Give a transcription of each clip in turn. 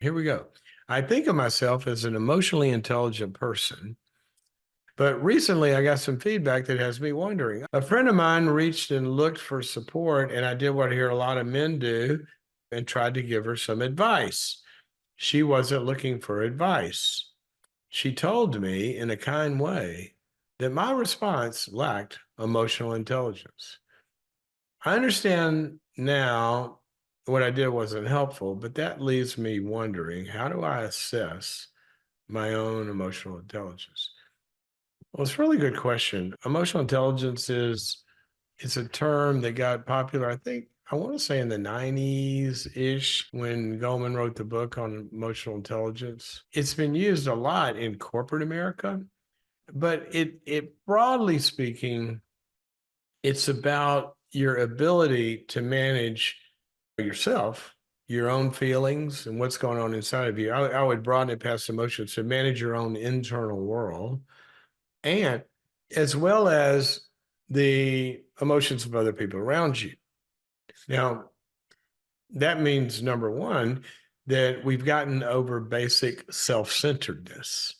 Here we go. I think of myself as an emotionally intelligent person, but recently I got some feedback that has me wondering. A friend of mine reached and looked for support, and I did what I hear a lot of men do and tried to give her some advice. She wasn't looking for advice. She told me in a kind way that my response lacked emotional intelligence. I understand now what I did wasn't helpful, but that leaves me wondering, how do I assess my own emotional intelligence? Well, it's a really good question. Emotional intelligence is it's a term that got popular, I think, I want to say in the 90s ish when Goldman wrote the book on emotional intelligence. It's been used a lot in corporate America, but it broadly speaking, it's about your ability to manage yourself, your own feelings, and what's going on inside of you. I would broaden it past emotions to manage your own internal world, and as well as the emotions of other people around you. Now, that means number one, that we've gotten over basic self-centeredness.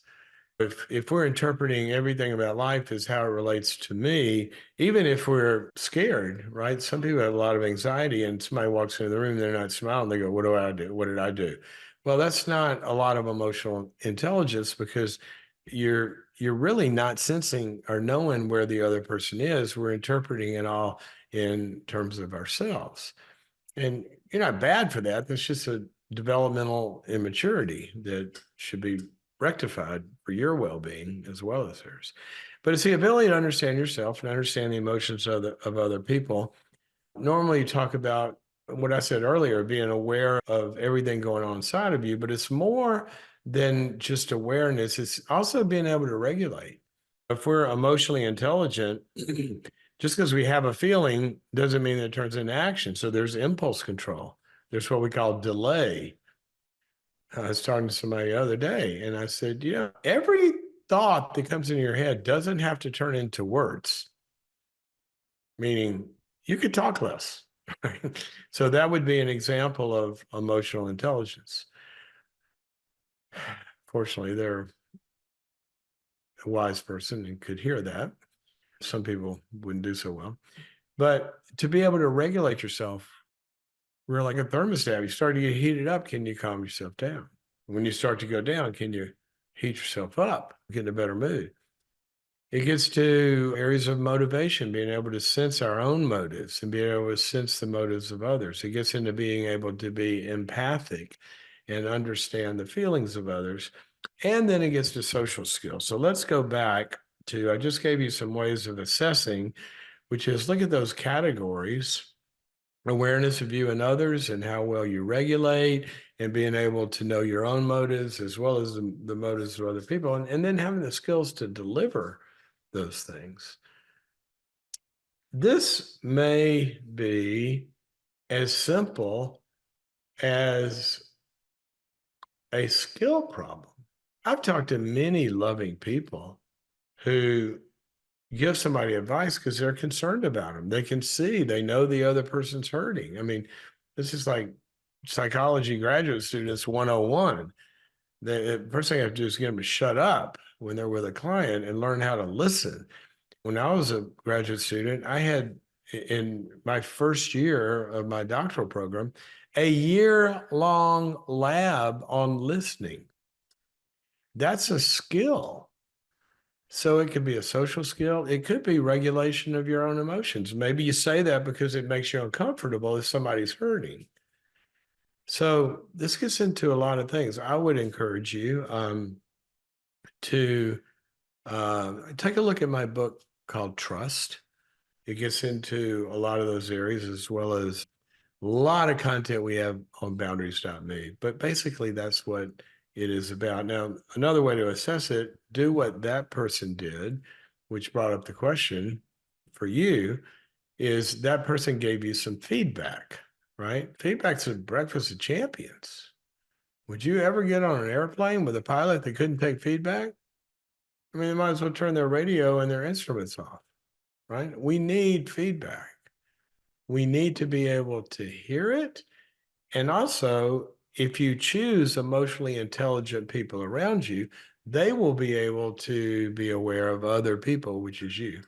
If we're interpreting everything about life as how it relates to me, even if we're scared, right? Some people have a lot of anxiety, and somebody walks into the room, they're not smiling, they go, "What do I do? What did I do?" Well, that's not a lot of emotional intelligence, because you're really not sensing or knowing where the other person is. We're interpreting it all in terms of ourselves. And you're not bad for that. That's just a developmental immaturity that should be rectified for your well-being as well as theirs. But it's the ability to understand yourself and understand the emotions of other people. Normally, you talk about what I said earlier, being aware of everything going on inside of you, but it's more than just awareness. It's also being able to regulate. If we're emotionally intelligent, just because we have a feeling doesn't mean that it turns into action. So there's impulse control. There's what we call delay. I was talking to somebody the other day, and I said, every thought that comes into your head doesn't have to turn into words, meaning you could talk less. Right? So that would be an example of emotional intelligence. Fortunately, they're a wise person and could hear that. Some people wouldn't do so well. But to be able to regulate yourself, we're like a thermostat. You start to get heated up, can you calm yourself down? When you start to go down, can you heat yourself up, get in a better mood? It gets to areas of motivation, being able to sense our own motives and being able to sense the motives of others. It gets into being able to be empathic and understand the feelings of others. And then it gets to social skills. So let's go back to, I just gave you some ways of assessing, which is look at those categories: awareness of you and others and how well you regulate, and being able to know your own motives as well as the motives of other people, and then having the skills to deliver those things. This may be as simple as a skill problem. I've talked to many loving people who give somebody advice because they're concerned about them. They can see, they know the other person's hurting. I mean, this is like psychology graduate students 101. The first thing I have to do is get them to shut up when they're with a client and learn how to listen. When I was a graduate student, I had, in my first year of my doctoral program, a year-long lab on listening. That's a skill. So it could be a social skill. It could be regulation of your own emotions. Maybe you say that because it makes you uncomfortable if somebody's hurting. So this gets into a lot of things. I would encourage you to take a look at my book called Trust. It gets into a lot of those areas, as well as a lot of content we have on boundaries.me. But basically, that's what it is about. Now, another way to assess it, do what that person did, which brought up the question for you, is that person gave you some feedback, right? Feedback's a breakfast of champions. Would you ever get on an airplane with a pilot that couldn't take feedback? I mean, they might as well turn their radio and their instruments off, right? We need feedback. We need to be able to hear it. And also, if you choose emotionally intelligent people around you, they will be able to be aware of other people, which is you.